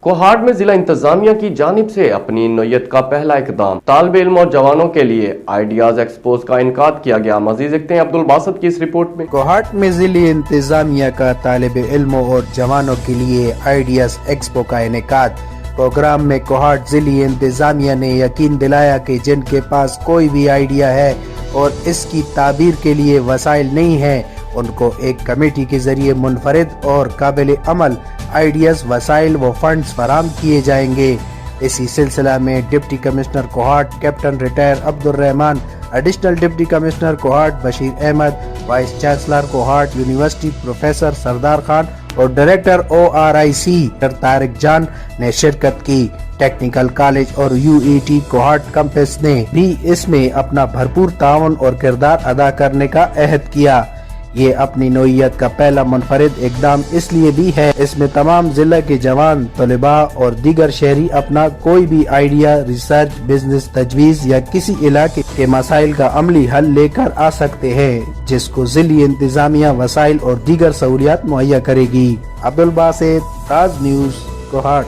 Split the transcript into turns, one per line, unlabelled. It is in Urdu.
کوہاٹ میں ضلع انتظامیہ کی جانب سے اپنی نوعیت کا پہلا اقدام طالب علم اور جوانوں کے لیے آئیڈیاز ایکسپوز کا انعقاد کیا گیا۔ مزید دیکھتے ہیں عبدالباسط کی اس رپورٹ میں۔
کوہاٹ میں ضلع انتظامیہ کا طالب علموں اور جوانوں کے لیے آئیڈیاز ایکسپو کا انعقاد۔ پروگرام میں کوہاٹ ضلع انتظامیہ نے یقین دلایا کہ جن کے پاس کوئی بھی آئیڈیا ہے اور اس کی تعبیر کے لیے وسائل نہیں ہیں، ان کو ایک کمیٹی کے ذریعے منفرد اور قابل عمل آئیڈیاز، وسائل و فنڈز فراہم کیے جائیں گے۔ اسی سلسلہ میں deputy commissioner Kohat captain retired Abdur Rahman, additional deputy commissioner Kohat Bashir Ahmed, vice chancellor Kohat university professor Sardar Khan اور ڈائریکٹر ORIC طارق جان نے شرکت کی۔ ٹیکنیکل کالج اور UET کوہاٹ کیمپس نے بھی اس میں اپنا بھرپور تعاون اور کردار ادا کرنے کا عہد کیا۔ یہ اپنی نوعیت کا پہلا منفرد اقدام اس لیے بھی ہے، اس میں تمام ضلع کے جوان، طلباء اور دیگر شہری اپنا کوئی بھی آئیڈیا، ریسرچ، بزنس تجویز یا کسی علاقے کے مسائل کا عملی حل لے کر آ سکتے ہیں، جس کو ضلعی انتظامیہ وسائل اور دیگر سہولیات مہیا کرے گی۔ عبدالباسط، تاج نیوز، کوہاٹ۔